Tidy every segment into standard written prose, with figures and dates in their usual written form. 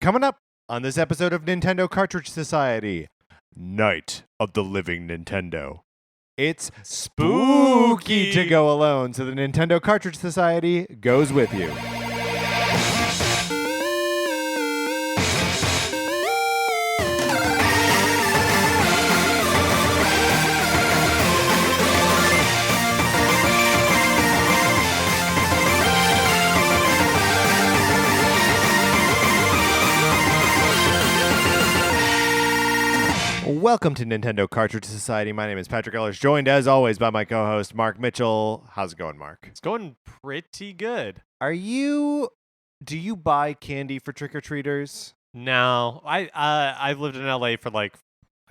Coming up on this episode of Nintendo Cartridge Society, Night of the Living Nintendo. It's spooky to go alone, so the Nintendo Cartridge Society goes with you. Welcome to Nintendo Cartridge Society. My name is Patrick Ellers, joined as always by my co-host Mark Mitchell. How's it going, Mark? It's going pretty good. Do you buy candy for trick-or-treaters? No, I've lived in LA for I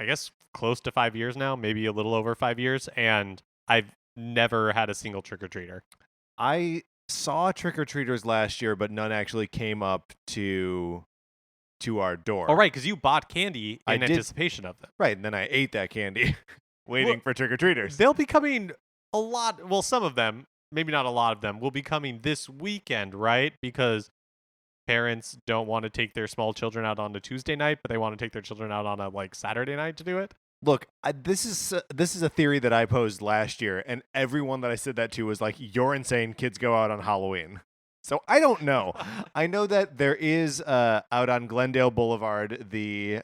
guess close to 5 years now, maybe a little over 5 years, and I've never had a single trick-or-treater. I saw trick-or-treaters last year, but none actually came up to our door. Oh, right, because you bought candy in anticipation of them. Right, and then I ate that candy waiting for trick-or-treaters. They'll be coming a lot. Well, some of them, maybe not a lot of them, will be coming this weekend, right? Because parents don't want to take their small children out on a Tuesday night, but they want to take their children out on a Saturday night to do it. Look, this is a theory that I posed last year, and everyone that I said that to was like, "You're insane. Kids go out on Halloween." So I don't know. I know that there is out on Glendale Boulevard, the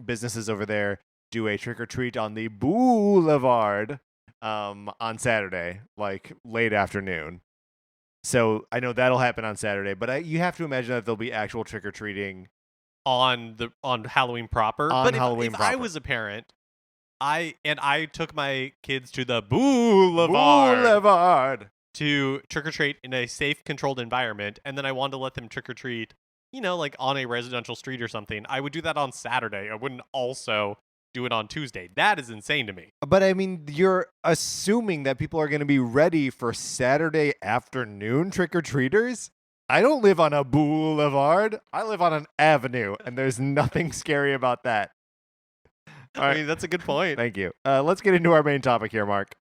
businesses over there do a trick or treat on the boulevard on Saturday, like late afternoon. So I know that'll happen on Saturday, but you have to imagine that there'll be actual trick or treating on Halloween proper. But if I was a parent, I took my kids to the boulevard to trick-or-treat in a safe, controlled environment, and then I wanted to let them trick-or-treat, on a residential street or something, I would do that on Saturday. I wouldn't also do it on Tuesday. That is insane to me. But, I mean, you're assuming that people are going to be ready for Saturday afternoon trick-or-treaters? I don't live on a boulevard. I live on an avenue, and there's nothing scary about that. All right. I mean, that's a good point. Thank you. Let's get into our main topic here, Mark.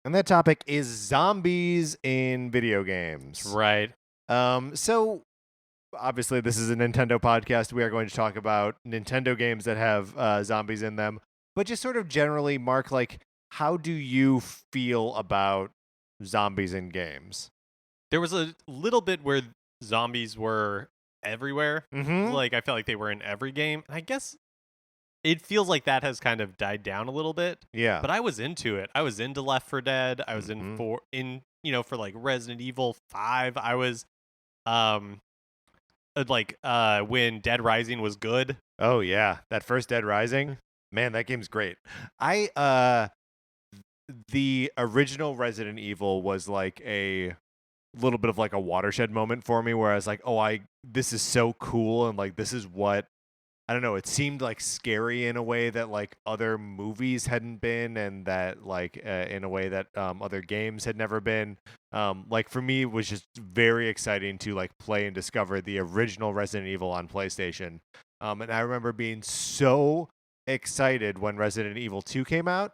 And that topic is zombies in video games. Right. So, obviously, this is a Nintendo podcast. We are going to talk about Nintendo games that have zombies in them. But just sort of generally, Mark, how do you feel about zombies in games? There was a little bit where zombies were everywhere. Mm-hmm. I felt like they were in every game. And I guess it feels like that has kind of died down a little bit. Yeah. But I was into it. I was into Left 4 Dead. I was for Resident Evil 5. I was when Dead Rising was good. Oh yeah, that first Dead Rising, man, that game's great. The original Resident Evil was like a little bit of like a watershed moment for me, where I was like, this is so cool, and this is what, I don't know, it seemed scary in a way that other movies hadn't been, and that in a way that other games had never been. For me, it was just very exciting to play and discover the original Resident Evil on PlayStation. And I remember being so excited when Resident Evil 2 came out.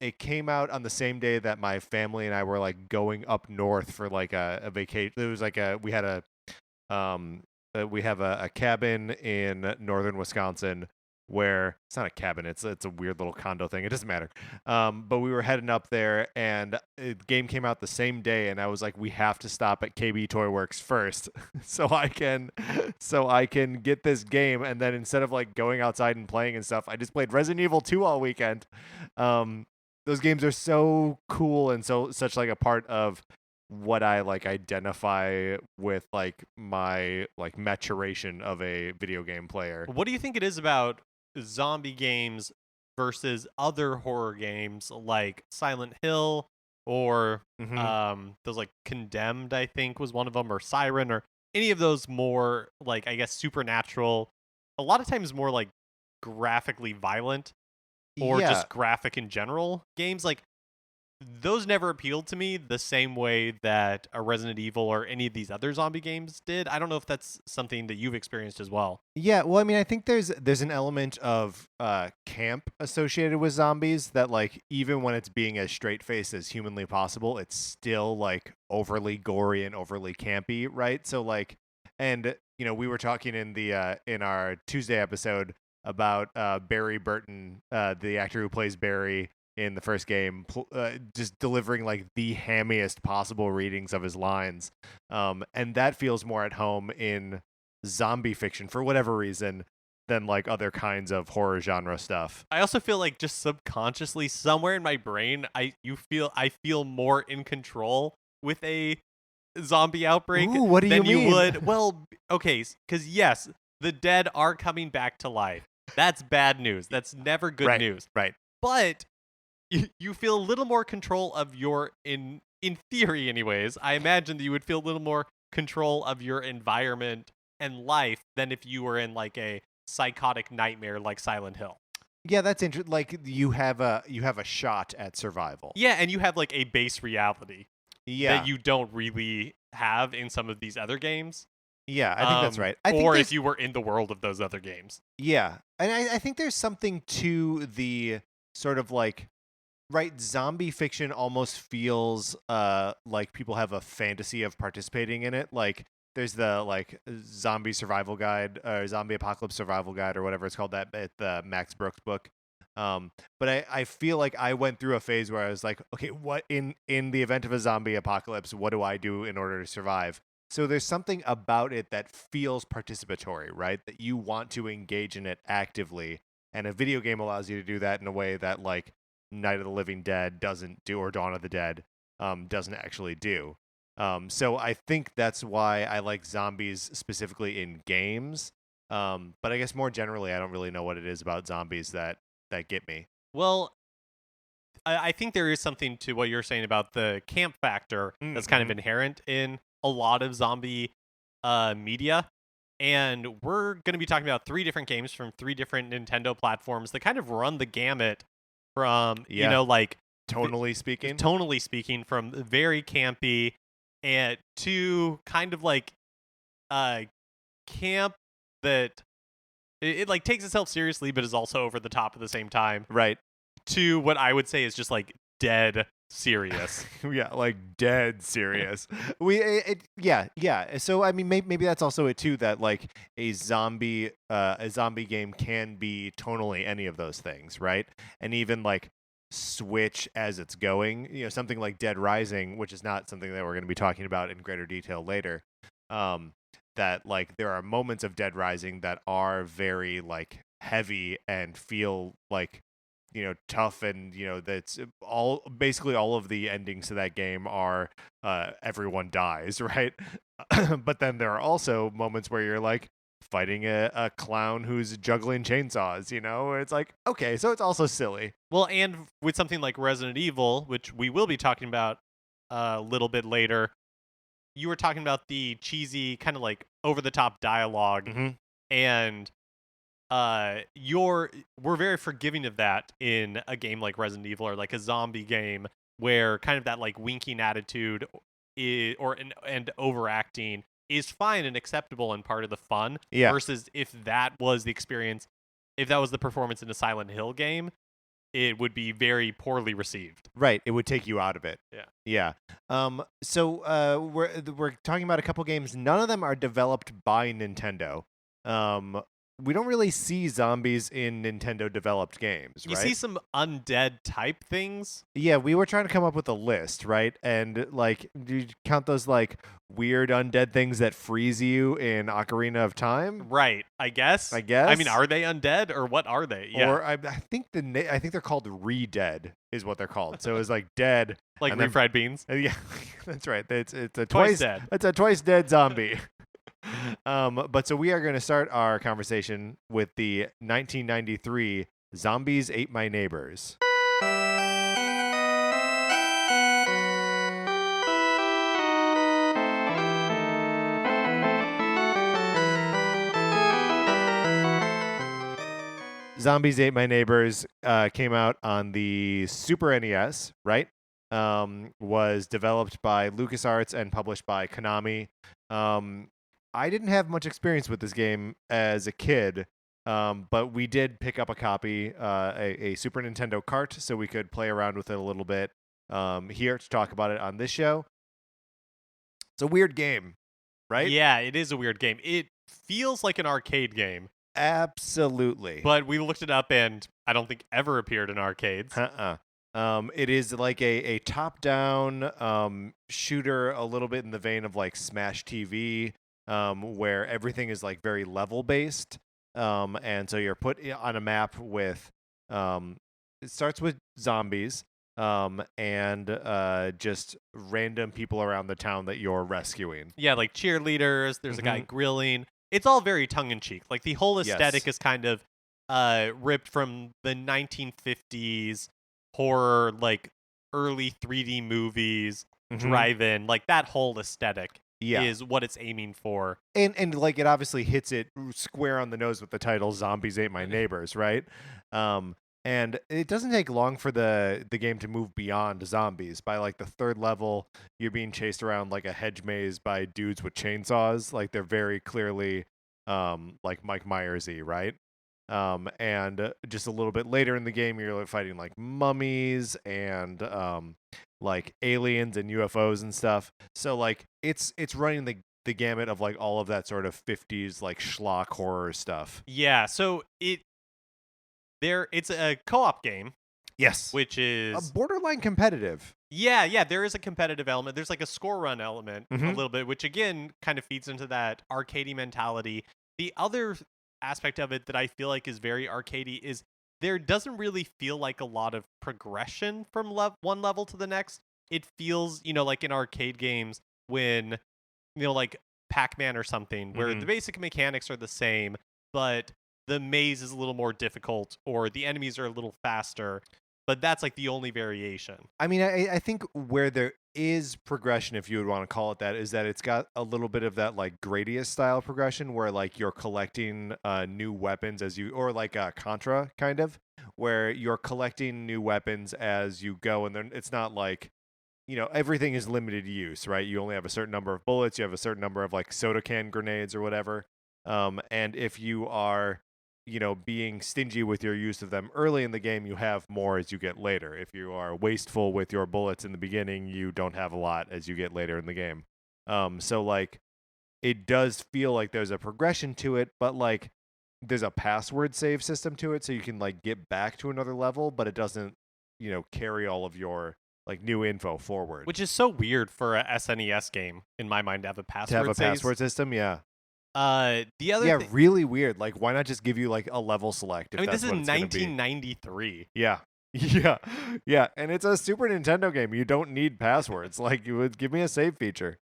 It came out on the same day that my family and I were going up north for a vacation. It was we have a cabin in northern Wisconsin where it's not a cabin, it's a weird little condo thing. It doesn't matter. But we were heading up there, and the game came out the same day, and I was like, we have to stop at KB Toy Works first so I can get this game. And then instead of going outside and playing and stuff, I just played Resident Evil 2 all weekend. Those games are so cool and such a part of what I identify with my maturation of a video game player. What do you think it is about zombie games versus other horror games like Silent Hill or those Condemned, I think was one of them, or Siren, or any of those more I guess supernatural, a lot of times more graphically violent or just graphic in general games? those never appealed to me the same way that a Resident Evil or any of these other zombie games did. I don't know if that's something that you've experienced as well. Yeah, well, I mean, I think there's an element of camp associated with zombies that, like, even when it's being as straight faced as humanly possible, it's still like overly gory and overly campy, right? So like, and we were talking in our Tuesday episode about Barry Burton, the actor who plays Barry in the first game, just delivering like the hammiest possible readings of his lines, and that feels more at home in zombie fiction for whatever reason than like other kinds of horror genre stuff. I also feel like just subconsciously somewhere in my brain, I feel more in control with a zombie outbreak Ooh, what do than you mean? would. Well, okay, because yes, the dead are coming back to life. That's bad news. That's never good news. Right. But you feel a little more control of your in theory anyways. I imagine that you would feel a little more control of your environment and life than if you were in like a psychotic nightmare like Silent Hill. Yeah, that's interesting. Like you have a shot at survival. Yeah, and you have like a base reality Yeah. that you don't really have in some of these other games. Yeah, I think that's right. Or if you were in the world of those other games. Yeah. And I think there's something to the sort of like, right, zombie fiction almost feels like people have a fantasy of participating in it. Like there's the like zombie survival guide or zombie apocalypse survival guide or whatever it's called, that the Max Brooks book. But I feel like I went through a phase where I was like, okay, what in the event of a zombie apocalypse, what do I do in order to survive? So there's something about it that feels participatory, right? That you want to engage in it actively. And a video game allows you to do that in a way that like Night of the Living Dead doesn't do, or Dawn of the Dead doesn't actually do. So I think that's why I like zombies specifically in games. But I guess more generally, I don't really know what it is about zombies that get me. Well, I think there is something to what you're saying about the camp factor that's kind of inherent in a lot of zombie media. And we're going to be talking about 3 different games from 3 different Nintendo platforms that kind of run the gamut from, like tonally speaking, from very campy and to kind of like camp that it like takes itself seriously but is also over the top at the same time. Right. To what I would say is just like dead serious. Yeah, like dead serious. Yeah. So I mean, maybe that's also it too. That like a zombie game can be tonally any of those things, right? And even like switch as it's going. Something like Dead Rising, which is not something that we're going to be talking about in greater detail later. That like there are moments of Dead Rising that are very like heavy and feel like tough, and that's basically all of the endings to that game are everyone dies, right? But then there are also moments where you're like fighting a clown who's juggling chainsaws, where it's like, okay, so it's also silly. Well, and with something like Resident Evil, which we will be talking about a little bit later, you were talking about the cheesy kind of like over the top dialogue, and we're very forgiving of that in a game like Resident Evil or like a zombie game where kind of that like winking attitude and overacting is fine and acceptable and part of the fun. Yeah. Versus if that was the experience, if that was the performance in a Silent Hill game, it would be very poorly received. Right. It would take you out of it. Yeah. So we're talking about a couple games. None of them are developed by Nintendo. We don't really see zombies in Nintendo developed games, right? You see some undead type things. Yeah, we were trying to come up with a list, right? And like, do you count those like weird undead things that freeze you in Ocarina of Time? Right, I guess. I mean, are they undead or what are they? Yeah. Or I think they're called re-dead is what they're called. So it's like dead, like refried beans. Yeah, that's right. It's a twice dead. It's a twice dead zombie. But so we are going to start our conversation with the 1993 Zombies Ate My Neighbors. Zombies Ate My Neighbors came out on the Super NES, right? was developed by LucasArts and published by Konami. I didn't have much experience with this game as a kid, but we did pick up a copy, a Super Nintendo cart, so we could play around with it a little bit here to talk about it on this show. It's a weird game, right? Yeah, it is a weird game. It feels like an arcade game. Absolutely. But we looked it up, and I don't think ever appeared in arcades. It is like a top-down shooter, a little bit in the vein of like Smash TV, where everything is like very level-based. And so you're put on a map with, it starts with zombies, and just random people around the town that you're rescuing. Yeah, like cheerleaders. There's a guy grilling. It's all very tongue-in-cheek. Like the whole aesthetic is kind of ripped from the 1950s horror, like early 3D movies, drive-in. Like that whole aesthetic is what it's aiming for. And like it obviously hits it square on the nose with the title "Zombies Ate My Neighbors," right? And it doesn't take long for the game to move beyond zombies. By like the third level, you're being chased around like a hedge maze by dudes with chainsaws. Like they're very clearly like Mike Myers-y, right? And just a little bit later in the game, you're like fighting like mummies and like aliens and UFOs and stuff. So like it's running the gamut of like all of that sort of 50s like schlock horror stuff. Yeah, so it's a co-op game. Yes. Which is a borderline competitive. Yeah, there is a competitive element. There's like a score run element a little bit, which again kind of feeds into that arcadey mentality. The other aspect of it that I feel like is very arcadey is there doesn't really feel like a lot of progression from one level to the next. It feels, like in arcade games when, like Pac-Man or something, where the basic mechanics are the same, but the maze is a little more difficult or the enemies are a little faster. But that's like the only variation. I mean, I think where there is progression, if you would want to call it that, is that it's got a little bit of that like Gradius style progression where like you're collecting new weapons or like Contra kind of, where you're collecting new weapons as you go. And then it's not like, everything is limited use, right? You only have a certain number of bullets. You have a certain number of like soda can grenades or whatever. And if you are being stingy with your use of them early in the game, you have more as you get later. If you are wasteful with your bullets in the beginning, you don't have a lot as you get later in the game. So like it does feel like there's a progression to it, but like there's a password save system to it, so you can like get back to another level, but it doesn't, carry all of your like new info forward. Which is so weird for a SNES game in my mind to have a password system, yeah. The other really weird. Like, why not just give you like a level select? If this is what it's 1993. Yeah, and it's a Super Nintendo game. You don't need passwords. Like, you would give me a save feature.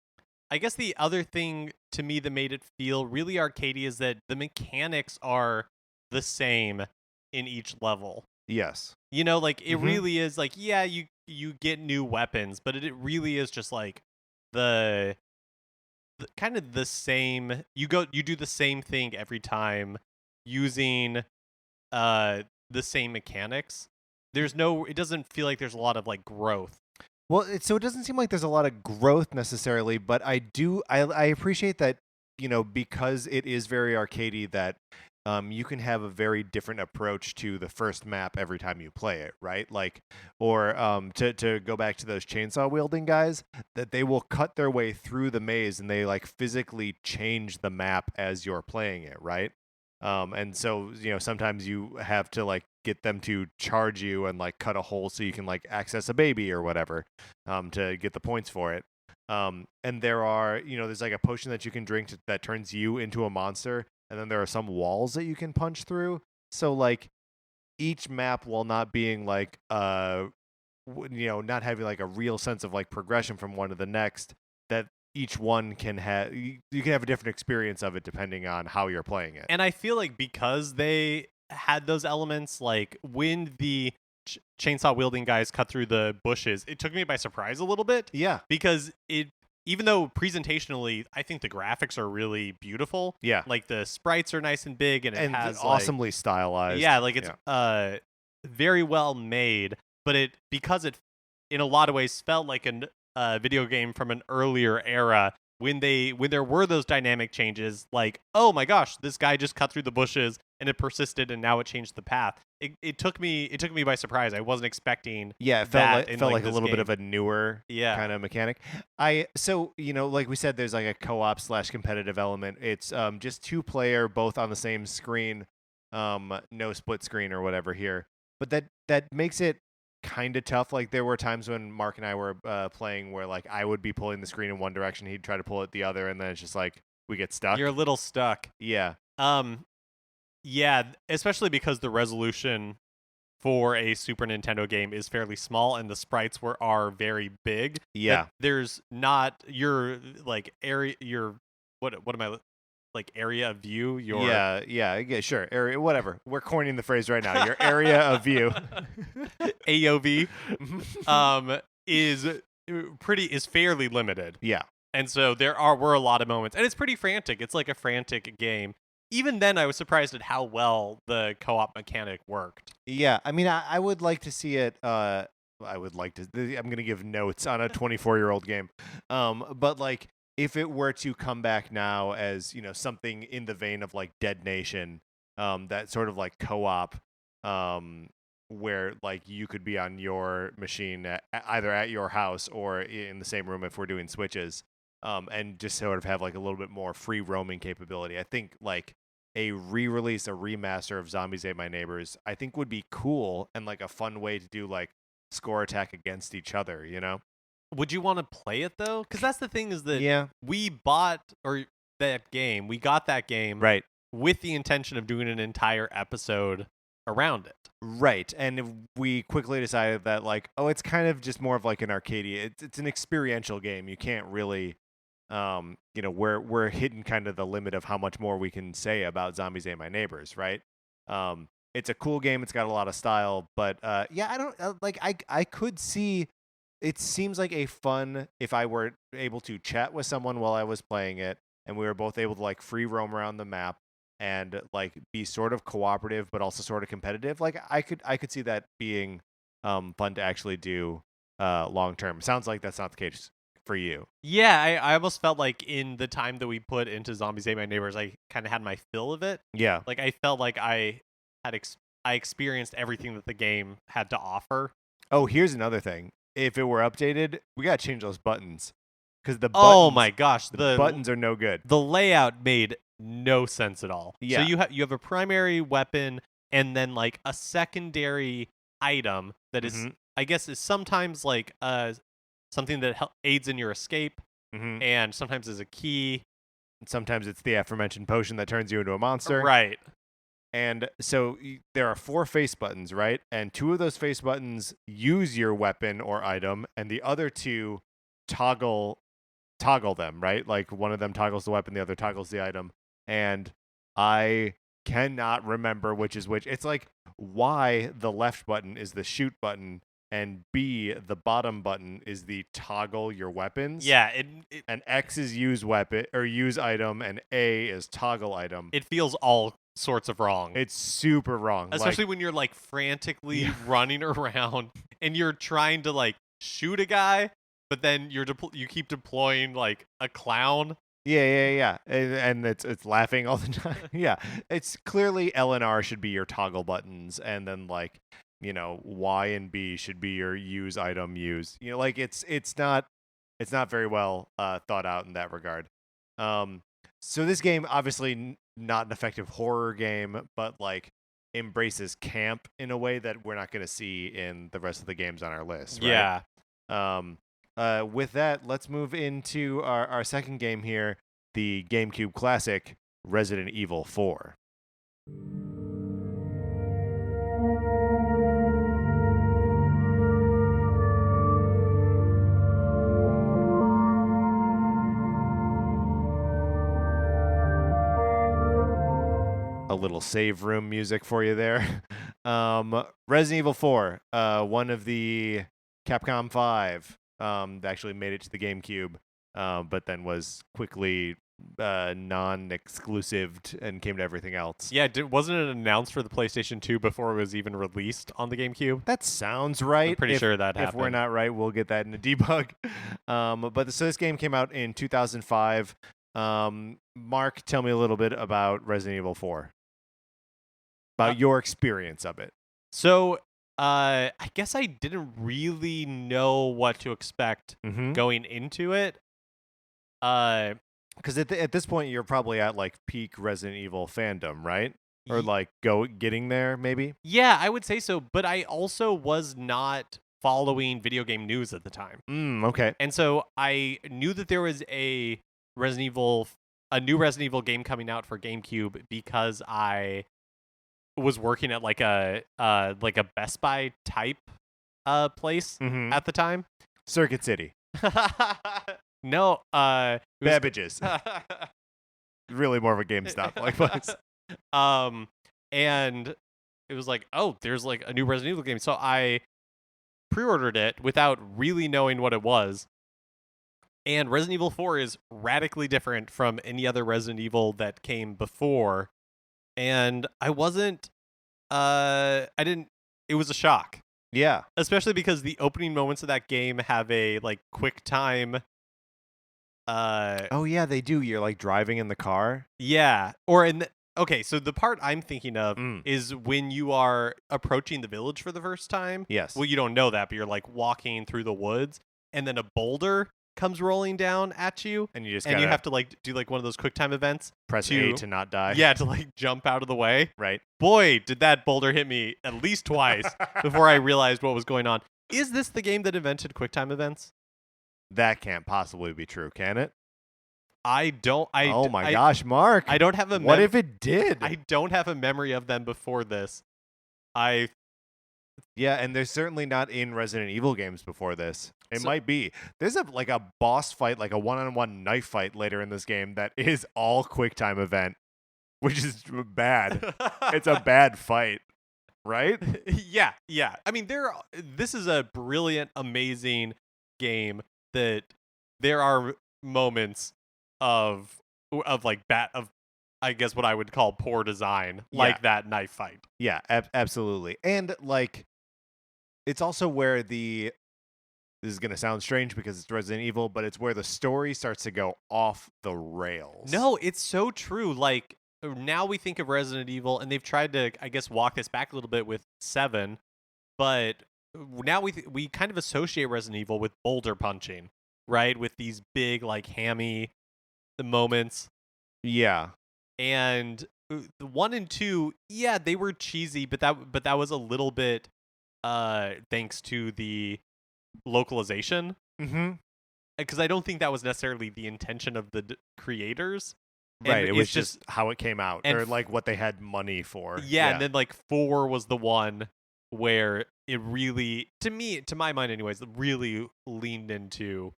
I guess the other thing to me that made it feel really arcadey is that the mechanics are the same in each level. Yes, like it really is like you get new weapons, but it really is just like the kind of the same. You do the same thing every time using the same mechanics. It doesn't feel like there's a lot of like growth. Well, so it doesn't seem like there's a lot of growth necessarily, but I appreciate that, because it is very arcadey, that you can have a very different approach to the first map every time you play it, right? Like, or to go back to those chainsaw wielding guys, that they will cut their way through the maze and they like physically change the map as you're playing it, right? And so, sometimes you have to like get them to charge you and like cut a hole so you can like access a baby or whatever, to get the points for it. And there are, there's like a potion that you can drink that turns you into a monster. And then there are some walls that you can punch through. So like each map, while not being like, not having like a real sense of like progression from one to the next, that each one can have, you can have a different experience of it depending on how you're playing it. And I feel like because they had those elements, like when the chainsaw wielding guys cut through the bushes, it took me by surprise a little bit. Yeah. Because even though presentationally, I think the graphics are really beautiful. Yeah. Like the sprites are nice and big and it has awesomely stylized. Yeah, like it's very well made, but because it in a lot of ways felt like a video game from an earlier era when there were those dynamic changes, like, oh my gosh, this guy just cut through the bushes and it persisted and now it changed the path. It took me by surprise. I wasn't expecting Yeah, it that felt like a this little bit game. of a newer kind of mechanic. So like we said, there's like a co-op / competitive element. It's just 2-player, both on the same screen, no split screen or whatever here. But that makes it kind of tough. Like there were times when Mark and I were playing where like I would be pulling the screen in one direction, he'd try to pull it the other, and then it's just like we get stuck. You're a little stuck. Yeah. Yeah, especially because the resolution for a Super Nintendo game is fairly small and the sprites are very big. Yeah. There's not your like area what am I like area of view? Yeah, sure. Area, whatever. We're coining the phrase right now. Your area of view, AOV, is fairly limited. Yeah, and so were a lot of moments, and it's pretty frantic. It's like a frantic game. Even then, I was surprised at how well the co-op mechanic worked. Yeah, I mean, I would like to see it. I would like to. I'm gonna give notes on a 24-year-old game, but like, if it were to come back now as something in the vein of like Dead Nation, that sort of like co-op, where like you could be on your machine either at your house or in the same room if we're doing switches, and just sort of have like a little bit more free roaming capability. I think like a re-release, a remaster of Zombies Ate My Neighbors, I think would be cool and like a fun way to do like score attack against each other, Would you want to play it though? Because that's the thing is that we got that game right with the intention of doing an entire episode around it. Right, and we quickly decided that like, oh, it's kind of just more of like an arcade. It's an experiential game. You can't really, we're hitting kind of the limit of how much more we can say about Zombies Ate My Neighbors, right? It's a cool game. It's got a lot of style, but I don't like. I could see. It seems like a fun if I were able to chat with someone while I was playing it, and we were both able to like free roam around the map and like be sort of cooperative, but also sort of competitive. Like I could see that being fun to actually do long term. Sounds like that's not the case for you. Yeah, I almost felt like in the time that we put into Zombies Ate My Neighbors, I kind of had my fill of it. Yeah, like I felt like I experienced everything that the game had to offer. Oh, here's another thing. If it were updated, we gotta change those buttons because the oh my gosh, the buttons are no good. The layout made no sense at all. Yeah. So you have a primary weapon and then like a secondary item that is I guess is sometimes like something that aids in your escape, and sometimes is a key. And sometimes it's the aforementioned potion that turns you into a monster. Right. And so there are 4 face buttons, right? And 2 of those face buttons use your weapon or item, and the other 2 toggle them, right? Like one of them toggles the weapon, the other toggles the item. And I cannot remember which is which. It's like Y, the left button, is the shoot button, and B, the bottom button, is the toggle your weapons. Yeah, and X is use weapon or use item, and A is toggle item. It feels all sorts of wrong. It's super wrong, especially when you're like frantically running around and you're trying to like shoot a guy, but then you keep deploying like a clown. Yeah. And it's laughing all the time. Yeah. It's clearly L and R should be your toggle buttons, and then like, Y and B should be your use item use. Like it's not very well thought out in that regard. So this game obviously not an effective horror game, but like embraces camp in a way that we're not going to see in the rest of the games on our list. Right? Yeah. With that, let's move into our second game here, the GameCube classic Resident Evil 4. A little save room music for you there. Resident Evil 4, one of the Capcom 5 that actually made it to the GameCube, but then was quickly non-exclusive and came to everything else. Yeah, wasn't it announced for the PlayStation 2 before it was even released on the GameCube? That sounds right. I'm pretty sure that If happened. we're not right, we'll get that in a debug. So this game came out in 2005. Mark, tell me a little bit about Resident Evil 4. About your experience of it. So, I guess I didn't really know what to expect going into it. Because at this point, you're probably at like peak Resident Evil fandom, right? Or like getting there, maybe? Yeah, I would say so. But I also was not following video game news at the time. Okay. And so I knew that there was a new Resident Evil game coming out for GameCube because I was working at like a Best Buy type place at the time. Circuit City. No, Babbage's. Really more of a GameStop like place. And it was like, oh, there's like a new Resident Evil game. So I pre-ordered it without really knowing what it was. And Resident Evil 4 is radically different from any other Resident Evil that came before. And it was a shock. Yeah. Especially because the opening moments of that game have a like quick time. Oh yeah, they do. You're like driving in the car. Yeah. Okay, so the part I'm thinking of is when you are approaching the village for the first time. Yes. Well, you don't know that, but you're like walking through the woods, and then a boulder comes rolling down at you, and you have to like do like one of those quick time events. Press A to not die. Yeah, to like jump out of the way. Right. Boy, did that boulder hit me at least twice before I realized what was going on. Is this the game that invented quick time events? That can't possibly be true, can it? Oh my gosh, Mark. I don't have a What if it did? I don't have a memory of them before this. Yeah, and they're certainly not in Resident Evil games before this. It might be. There's a boss fight, like a one-on-one knife fight later in this game that is all quick time event, which is bad. It's a bad fight, right? Yeah. I mean, this is a brilliant, amazing game that there are moments of I guess what I would call poor design, like that knife fight. Yeah, absolutely. And like, it's also where this is going to sound strange because it's Resident Evil, but it's where the story starts to go off the rails. No, it's so true. Like, now we think of Resident Evil, and they've tried to, I guess, walk this back a little bit with 7, but now we kind of associate Resident Evil with boulder punching, right? With these big, like, hammy moments. Yeah. And the 1 and 2, yeah, they were cheesy, but that was a little bit thanks to the localization. Because I don't think that was necessarily the intention of the creators. Right, it was just how it came out, or like what they had money for. Yeah, and then like 4 was the one where it really, to my mind anyways, really leaned into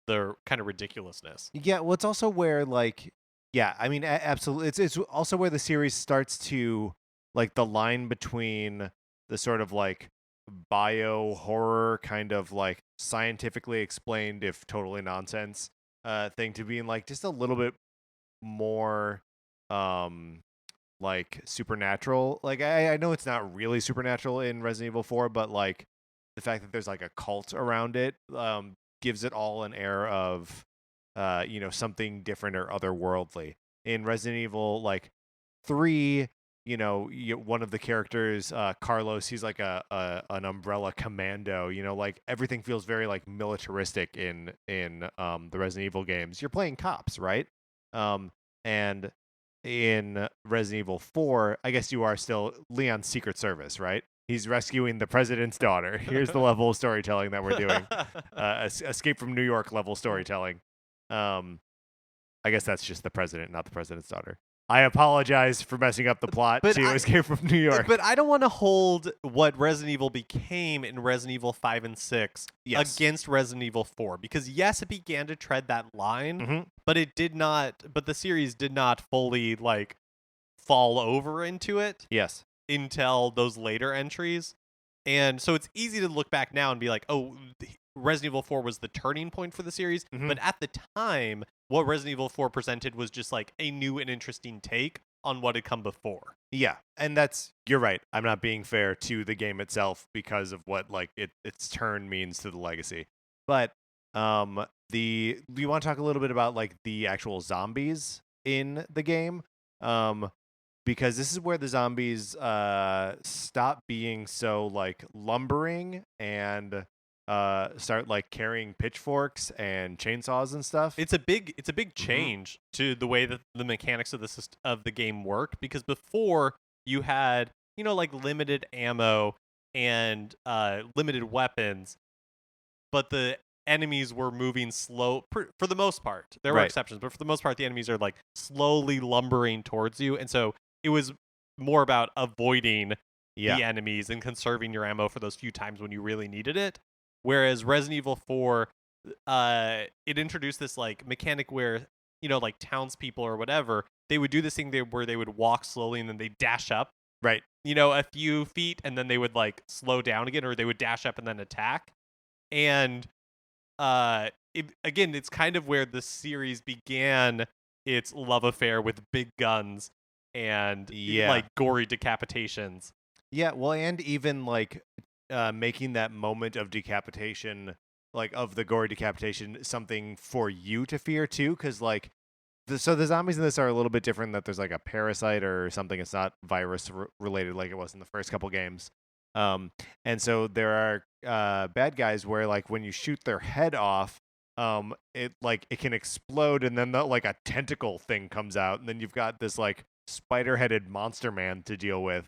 the kind of ridiculousness. Yeah, well, it's also where like, yeah, I mean, absolutely. It's also where the series starts to, like, the line between the sort of like bio horror kind of like scientifically explained, if totally nonsense, thing to being like just a little bit more like supernatural. Like I know it's not really supernatural in Resident Evil 4, but like the fact that there's like a cult around it gives it all an air of something different or otherworldly. In Resident Evil like 3, one of the characters, Carlos, he's like an umbrella commando. Like everything feels very like militaristic in the Resident Evil games. You're playing cops, right? And in Resident Evil 4, I guess you are still Leon's Secret Service, right? He's rescuing the president's daughter. Here's the level of storytelling that we're doing. Escape from New York level storytelling. I guess that's just the president, not the president's daughter. I apologize for messing up the plot to Escape from New York. But I don't want to hold what Resident Evil became in Resident Evil 5 and 6 against Resident Evil 4. Because yes, it began to tread that line, but it did not, but the series did not fully like fall over into it. Yes. Until those later entries. And so it's easy to look back now and be like, oh, Resident Evil 4 was the turning point for the series. But at the time, what Resident Evil 4 presented was just like a new and interesting take on what had come before. Yeah, and you're right. I'm not being fair to the game itself because of what like its turn means to the legacy. But do you want to talk a little bit about like the actual zombies in the game? Because this is where the zombies stop being so like lumbering and start like carrying pitchforks and chainsaws and stuff. It's a big change to the way that the mechanics of the game work, because before you had, like limited ammo and limited weapons, but the enemies were moving slow for the most part. There were exceptions, but for the most part the enemies are like slowly lumbering towards you, and so it was more about avoiding the enemies and conserving your ammo for those few times when you really needed it. Whereas Resident Evil 4, it introduced this like mechanic where, like townspeople or whatever, they would do this thing where they would walk slowly and then they dash up, right? A few feet, and then they would like slow down again, or they would dash up and then attack. And it's kind of where the series began its love affair with big guns and like gory decapitations. Yeah, well, and even like making that moment of decapitation, like of the gory decapitation, something for you to fear too, because like the zombies in this are a little bit different. That there's like a parasite or something. It's not virus related like it was in the first couple games. And so there are bad guys where like when you shoot their head off, it can explode, and then like a tentacle thing comes out, and then you've got this like spider-headed monster man to deal with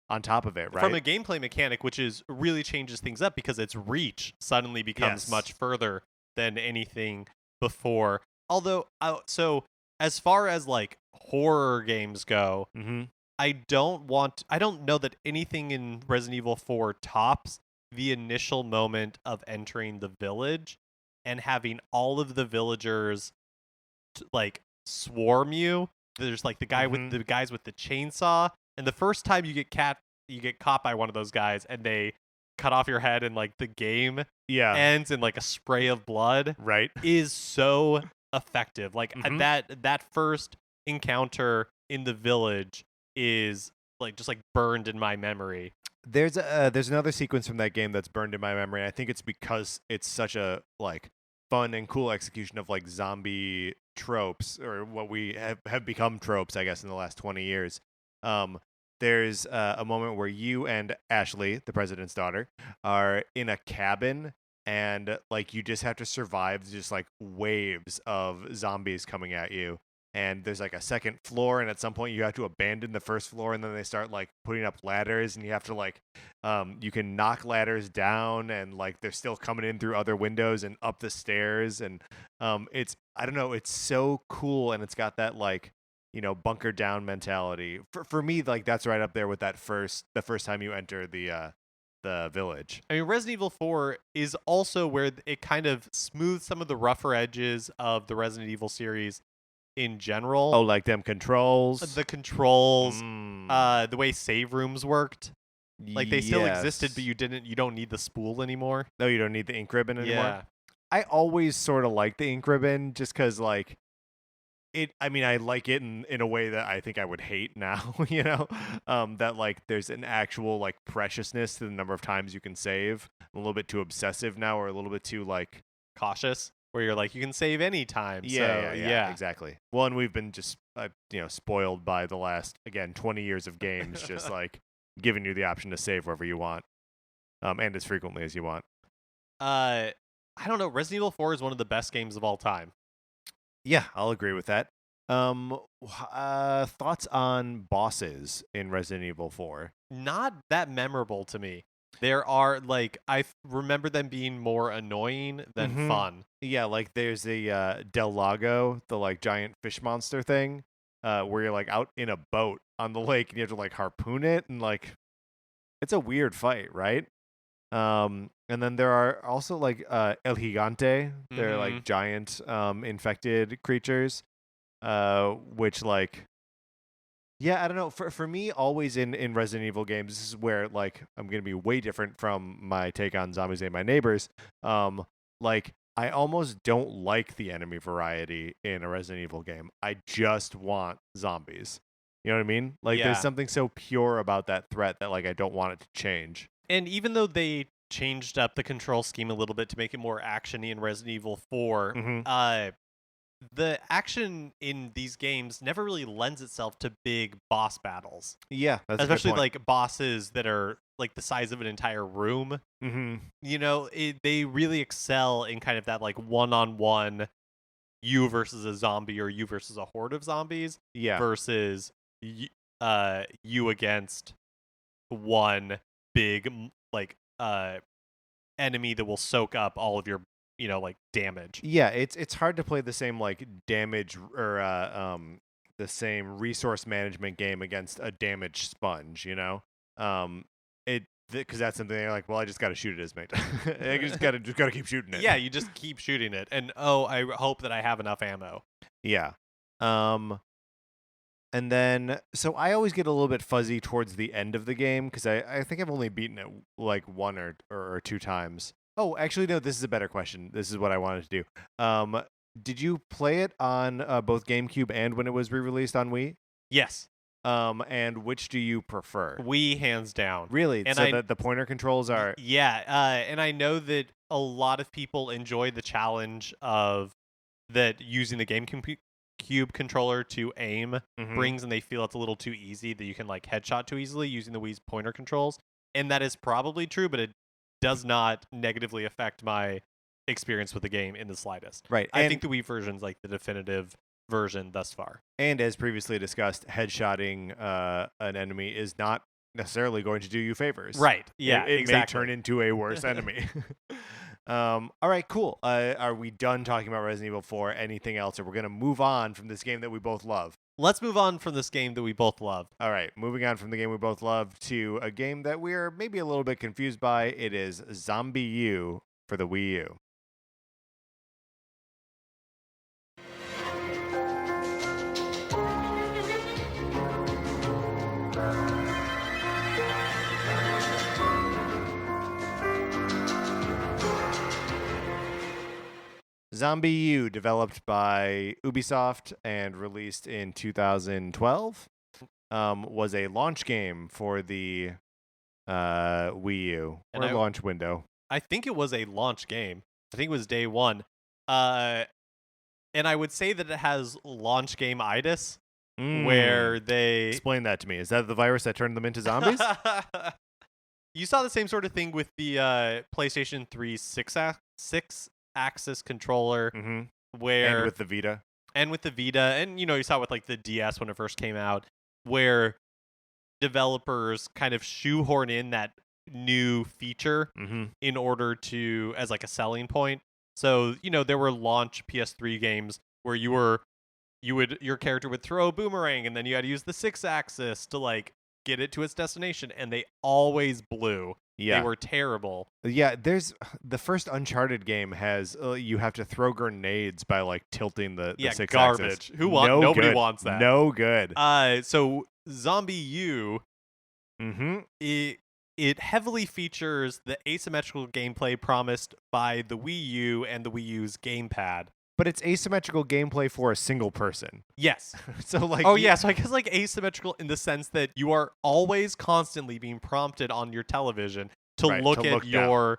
on top of it, right? From a gameplay mechanic, which is really changes things up because its reach suddenly becomes much further than anything before. Although, so as far as like horror games go, I don't know that anything in Resident Evil 4 tops the initial moment of entering the village and having all of the villagers like swarm you. There's like the guy with the guys with the chainsaw, and the first time you get caught by one of those guys and they cut off your head and like the game ends in like a spray of blood, right, is so effective. Like that first encounter in the village is like just like burned in my memory. There's another sequence from that game that's burned in my memory. I think it's because it's such a like fun and cool execution of like zombie tropes, or what we have become tropes, I guess, in the last 20 years. There's a moment where you and Ashley, the president's daughter, are in a cabin, and like you just have to survive just like waves of zombies coming at you. And there's like a second floor, and at some point you have to abandon the first floor, and then they start like putting up ladders, and you have to like you can knock ladders down, and like they're still coming in through other windows and up the stairs, and it's, I don't know, it's so cool, and it's got that like, bunker down mentality. For me, like that's right up there with the first time you enter the village. I mean, Resident Evil 4 is also where it kind of smooths some of the rougher edges of the Resident Evil series in general. Oh, like them controls? The controls, the way save rooms worked. Like they still existed, but you don't need the spool anymore. No, you don't need the ink ribbon anymore. Yeah. I always sort of like the ink ribbon just because like I like it in a way that I think I would hate now, that like there's an actual like preciousness to the number of times you can save. I'm a little bit too obsessive now, or a little bit too like cautious, where you're like, you can save any time. Yeah, exactly. Well, and we've been just spoiled by the last, again, 20 years of games, just like giving you the option to save wherever you want, and as frequently as you want. I don't know. Resident Evil 4 is one of the best games of all time. Yeah, I'll agree with that. Thoughts on bosses in Resident Evil 4? Not that memorable to me. There are like, I remember them being more annoying than fun. Yeah, like there's the Del Lago, the like giant fish monster thing, where you're like out in a boat on the lake and you have to like harpoon it, and like it's a weird fight, right? And then there are also like El Gigante. They're like giant infected creatures, which like, yeah, I don't know. For me, always in Resident Evil games, this is where like I'm gonna be way different from my take on Zombies Ate My Neighbors. Like I almost don't like the enemy variety in a Resident Evil game. I just want zombies. You know what I mean? Like, there's Yeah. something so pure about that threat that, like, I don't want it to change. And even though they changed up the control scheme a little bit to make it more actiony in Resident Evil 4, Mm-hmm. the action in these games never really lends itself to big boss battles, Yeah, that's a good especially point. like bosses that are like the size of an entire room. Mm-hmm. They really excel in kind of that like one-on-one you versus a zombie or you versus a horde of zombies Yeah. versus you against one big like enemy that will soak up all of your like damage. Yeah, it's hard to play the same like damage or the same resource management game against a damaged sponge, you know? It because that's something they're like, well, I just got to shoot it as mate. I just got to keep shooting it. Yeah, you just keep shooting it, and I hope that I have enough ammo. Yeah. And then so I always get a little bit fuzzy towards the end of the game because I think I've only beaten it like one or two times. Oh, actually, no. This is a better question. This is what I wanted to do. Did you play it on both GameCube and when it was re-released on Wii? Yes. And which do you prefer? Wii, hands down. Really? And So the pointer controls are Yeah, and I know that a lot of people enjoy the challenge of that using the GameCube controller to aim brings, and they feel it's a little too easy that you can like headshot too easily using the Wii's pointer controls. And that is probably true, but it does not negatively affect my experience with the game in the slightest. right. I think the Wii version's like the definitive version thus far. And as previously discussed, headshotting an enemy is not necessarily going to do you favors. Right. Yeah, It exactly. may turn into a worse enemy. All right, cool. Are we done talking about Resident Evil 4? Anything else? Or we're going to move on from this game that we both love? Let's move on from this game that we both love. All right, moving on from the game we both love to a game that we're maybe a little bit confused by. It is ZombiU for the Wii U. ZombiU, developed by Ubisoft and released in 2012, was a launch game for the Wii U, And or launch window. I think it was a launch game. I think it was day one. And I would say that it has launch game-itis, where they... Explain that to me. Is that the virus that turned them into zombies? You saw the same sort of thing with the PlayStation 3 six-axis controller, where... And with the Vita. And with the Vita, and you saw it with like the DS when it first came out, where developers kind of shoehorn in that new feature in order to, as like a selling point. So, there were launch PS3 games where your character would throw a boomerang and then you had to use the 6-axis to like get it to its destination, and they always blew. Yeah. They were terrible. Yeah, there's the first Uncharted game has you have to throw grenades by like tilting the 6-axis. Garbage. Nobody wants that. No good. So ZombiU, it heavily features the asymmetrical gameplay promised by the Wii U and the Wii U's gamepad. But it's asymmetrical gameplay for a single person. Yes. So like so I guess like asymmetrical in the sense that you are always constantly being prompted on your television to look at your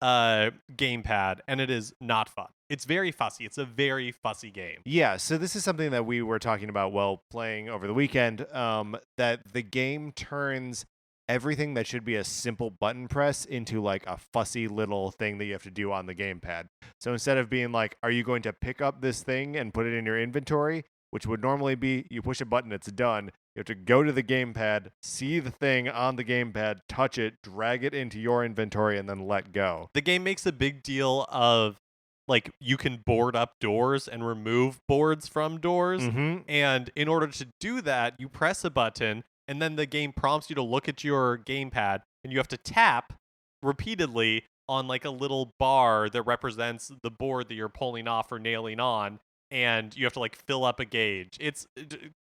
gamepad, and it is not fun. It's very fussy. It's a very fussy game. Yeah, so this is something that we were talking about while playing over the weekend, that the game turns everything that should be a simple button press into like a fussy little thing that you have to do on the gamepad. So instead of being like, are you going to pick up this thing and put it in your inventory, which would normally be you push a button, it's done. You have to go to the gamepad, see the thing on the gamepad, touch it, drag it into your inventory, and then let go. The game makes a big deal of like you can board up doors and remove boards from doors. And in order to do that, you press a button, and then the game prompts you to look at your gamepad, and you have to tap repeatedly on like a little bar that represents the board that you're pulling off or nailing on. and you have to like fill up a gauge. It's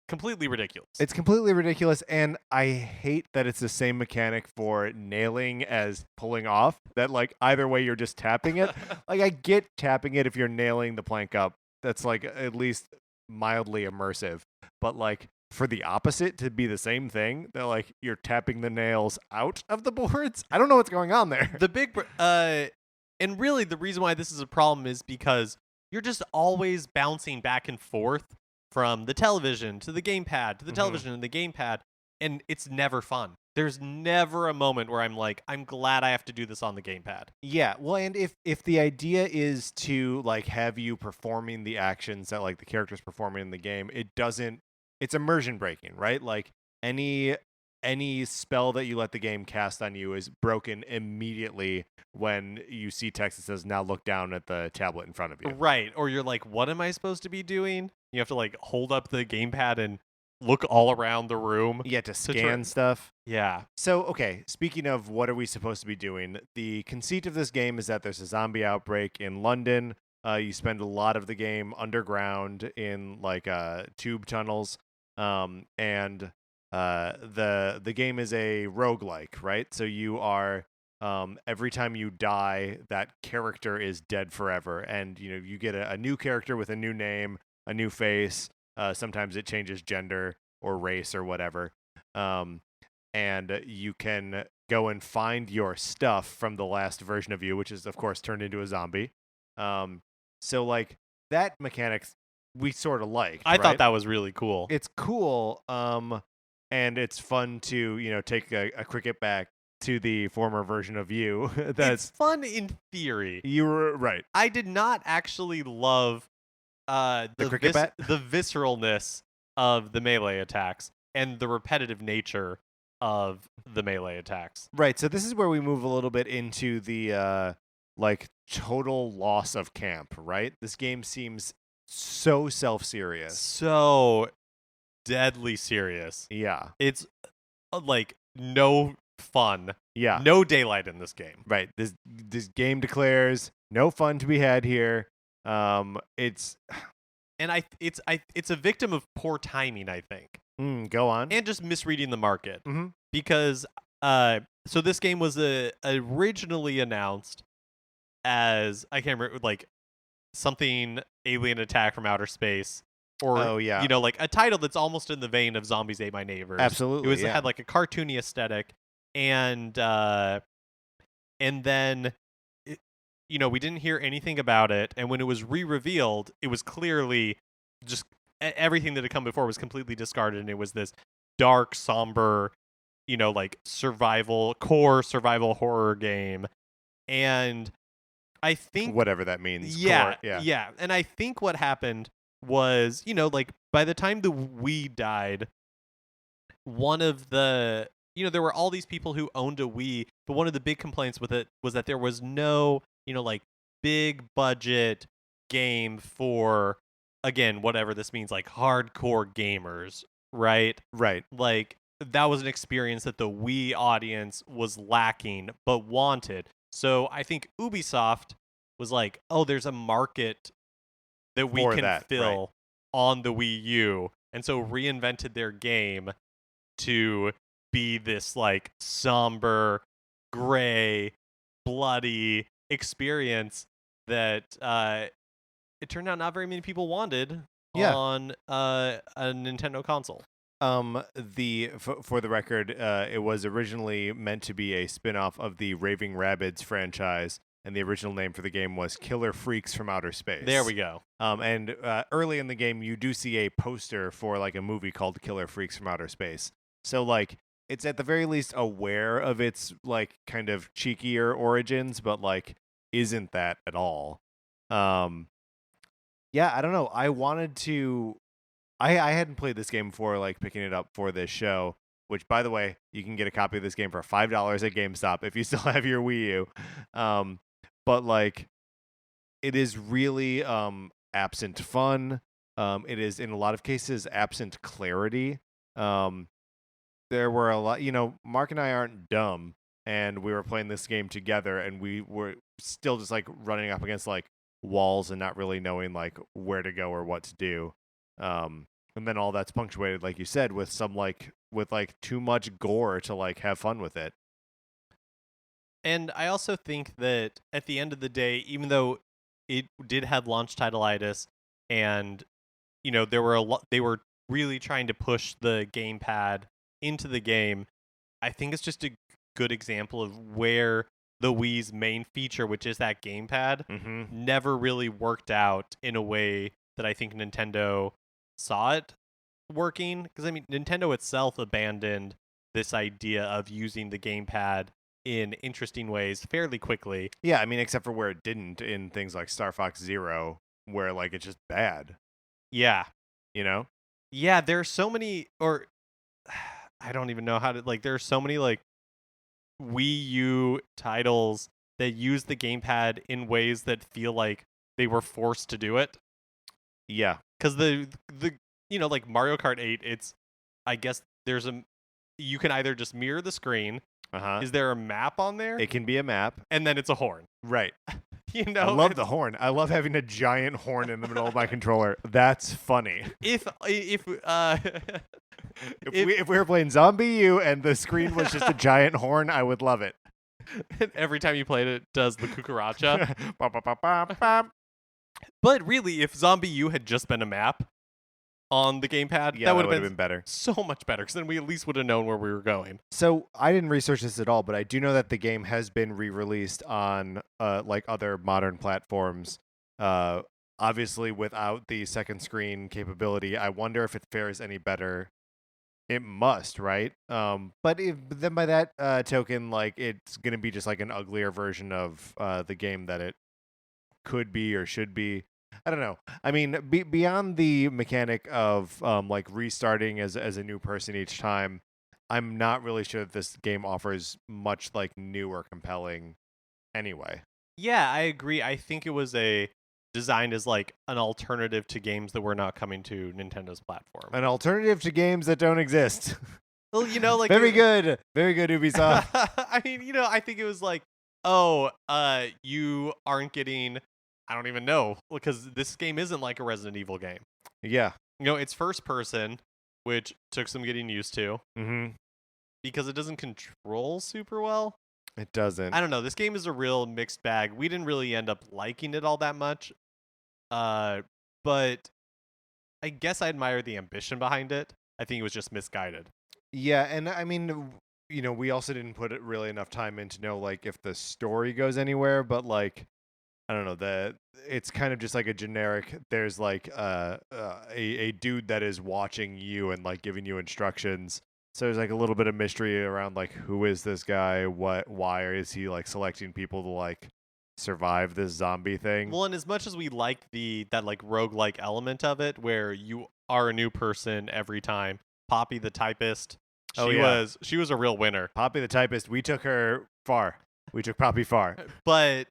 completely ridiculous. It's completely ridiculous, and I hate that it's the same mechanic for nailing as pulling off, that like either way you're just tapping it. Like I get tapping it if you're nailing the plank up. That's like at least mildly immersive. But like for the opposite to be the same thing, that like you're tapping the nails out of the boards. I don't know what's going on there. The big and really the reason why this is a problem is because you're just always bouncing back and forth from the television to the gamepad to the television and the gamepad, and it's never fun. There's never a moment where I'm like, I'm glad I have to do this on the gamepad. Yeah, well, and if the idea is to like have you performing the actions that like the characters performing in the game, it's immersion breaking, right? Like any spell that you let the game cast on you is broken immediately when you see text that says now look down at the tablet in front of you. Right, or you're like, what am I supposed to be doing? You have to like hold up the gamepad and look all around the room. You have to scan stuff. Yeah. So, okay, speaking of what are we supposed to be doing, the conceit of this game is that there's a zombie outbreak in London. You spend a lot of the game underground in like tube tunnels. And the game is a roguelike, right? So you are every time you die, that character is dead forever, and you get a new character with a new name, a new face. Sometimes it changes gender or race or whatever. And you can go and find your stuff from the last version of you, which is of course turned into a zombie. So like that mechanics we sort of liked. I thought that was really cool. It's cool. And it's fun to take a cricket back to the former version of you. It's fun in theory. You were right. I did not actually love the cricket bat? the visceralness of the melee attacks and the repetitive nature of the melee attacks. Right. So this is where we move a little bit into the like total loss of camp, right? This game seems so self-serious. So deadly serious. Yeah. It's like no fun. Yeah. No daylight in this game. Right. This game declares no fun to be had here. It's a victim of poor timing, I think. Go on. And just misreading the market. Mm-hmm. Because so this game was originally announced as, I can't remember, like something alien attack from outer space, or like a title that's almost in the vein of Zombies Ate My Neighbors. Absolutely. It had like a cartoony aesthetic, and then we didn't hear anything about it, and when it was re-revealed, it was clearly just everything that had come before was completely discarded, and it was this dark, somber, like survival horror game. And I think whatever that means. Yeah, core, yeah. And I think what happened was, like by the time the Wii died, one of the, there were all these people who owned a Wii, but one of the big complaints with it was that there was no, like big budget game for, again, whatever this means, like hardcore gamers, right? Right. Like that was an experience that the Wii audience was lacking but wanted. So I think Ubisoft was like, oh, there's a market that we can fill on the Wii U. And so reinvented their game to be this like somber, gray, bloody experience that it turned out not very many people wanted on a Nintendo console. For the record, it was originally meant to be a spin-off of the Raving Rabbids franchise, and the original name for the game was Killer Freaks from Outer Space. There we go. And early in the game, you do see a poster for like a movie called Killer Freaks from Outer Space. So like, it's at the very least aware of its like kind of cheekier origins, but like isn't that at all. Yeah, I don't know. I wanted to. I hadn't played this game before, like picking it up for this show, which, by the way, you can get a copy of this game for $5 at GameStop if you still have your Wii U. But like, it is really absent fun. It is, in a lot of cases, absent clarity. There were a lot, Mark and I aren't dumb, and we were playing this game together, and we were still just like running up against like walls and not really knowing like where to go or what to do. And then all that's punctuated, like you said, with some with too much gore to like have fun with it. And I also think that at the end of the day, even though it did have launch titleitis, and there were they were really trying to push the gamepad into the game, I think it's just a good example of where the Wii's main feature, which is that gamepad, never really worked out in a way that I think Nintendo saw it working. Because I mean, Nintendo itself abandoned this idea of using the gamepad in interesting ways fairly quickly. Yeah, I mean, except for where it didn't in things like Star Fox Zero, where like it's just bad. Yeah. Yeah, there's so many, or I don't even know how to, there are so many like Wii U titles that use the gamepad in ways that feel like they were forced to do it. Yeah. Because the like Mario Kart 8, it's, I guess you can either just mirror the screen. Is there a map on there? It can be a map. And then it's a horn. Right. I love the horn. I love having a giant horn in the middle of my controller. That's funny. If we were playing ZombiU and the screen was just a giant horn, I would love it. Every time you played it does the cucaracha. But really, if ZombiU had just been a map on the gamepad, that would have been better. So much better, because then we at least would have known where we were going. So I didn't research this at all, but I do know that the game has been re-released on like other modern platforms. Obviously, without the second screen capability, I wonder if it fares any better. It must, right? But then by that token, like it's gonna be just like an uglier version of the game that it could be or should be. I don't know. I mean, beyond the mechanic of like restarting as a new person each time, I'm not really sure that this game offers much like new or compelling anyway. Yeah, I agree. I think it was designed as like an alternative to games that were not coming to Nintendo's platform. An alternative to games that don't exist. Well, like very good, Ubisoft. I mean, I think it was like, you aren't getting, I don't even know, because this game isn't like a Resident Evil game. Yeah. It's first person, which took some getting used to. Because it doesn't control super well. It doesn't. I don't know. This game is a real mixed bag. We didn't really end up liking it all that much. But I guess I admire the ambition behind it. I think it was just misguided. Yeah, and I mean, we also didn't put it really enough time in to know like if the story goes anywhere, but like I don't know, it's kind of just like a generic, there's like a dude that is watching you and like giving you instructions. So there's like a little bit of mystery around like who is this guy, why is he like selecting people to like survive this zombie thing. Well, and as much as we like that like roguelike element of it where you are a new person every time, Poppy the typist, she was a real winner. Poppy the typist, we took her far. We took Poppy far. But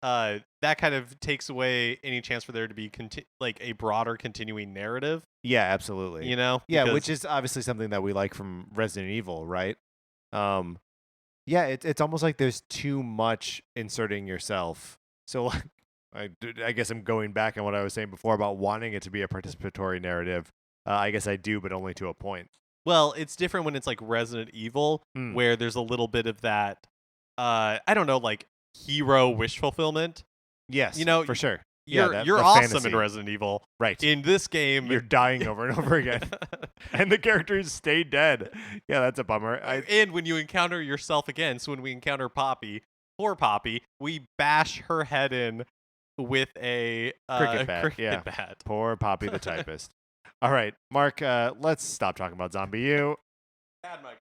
that kind of takes away any chance for there to be like a broader continuing narrative. Yeah, absolutely. Yeah, which is obviously something that we like from Resident Evil, right? Yeah, it's almost like there's too much inserting yourself. So I guess I'm going back on what I was saying before about wanting it to be a participatory narrative. I guess I do, but only to a point. Well, it's different when it's like Resident Evil, where there's a little bit of that, I don't know, like hero wish fulfillment. Yes, for sure. You're awesome fantasy. In Resident Evil. Right. In this game, you're dying over and over again. And the characters stay dead. Yeah, that's a bummer. And when you encounter yourself again, so when we encounter Poppy, poor Poppy, we bash her head in with a cricket bat. Poor Poppy the typist. All right, Mark, let's stop talking about ZombiU. Bad Mike.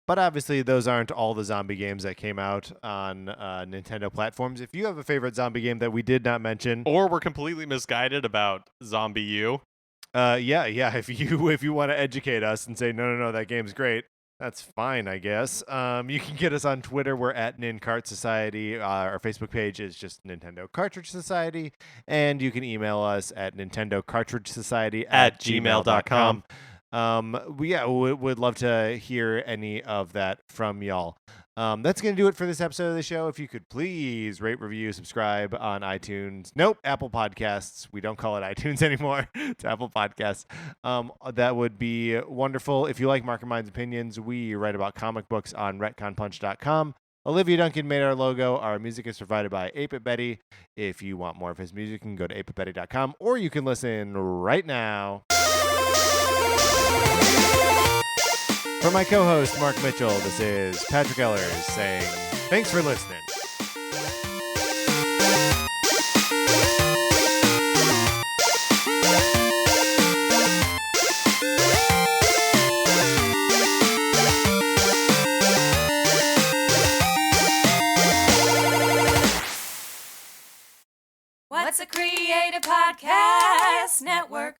But obviously, those aren't all the zombie games that came out on Nintendo platforms. If you have a favorite zombie game that we did not mention, or were completely misguided about ZombiU, yeah. If you want to educate us and say no, that game's great, that's fine, I guess. You can get us on Twitter. We're at NinCart Society. Our Facebook page is just Nintendo Cartridge Society, and you can email us at NintendoCartridgeSociety@gmail.com. We would love to hear any of that from y'all. That's going to do it for this episode of the show. If you could please rate, review, subscribe on iTunes. Nope, Apple Podcasts. We don't call it iTunes anymore. It's Apple Podcasts. That would be wonderful. If you like Mark and Mine's opinions, we write about comic books on retconpunch.com. Olivia Duncan made our logo. Our music is provided by 8-Bit Betty. If you want more of his music, you can go to 8bitbetty.com, or you can listen right now. For my co-host, Mark Mitchell, this is Patrick Ellers saying, thanks for listening. What's a Creative Podcast Network?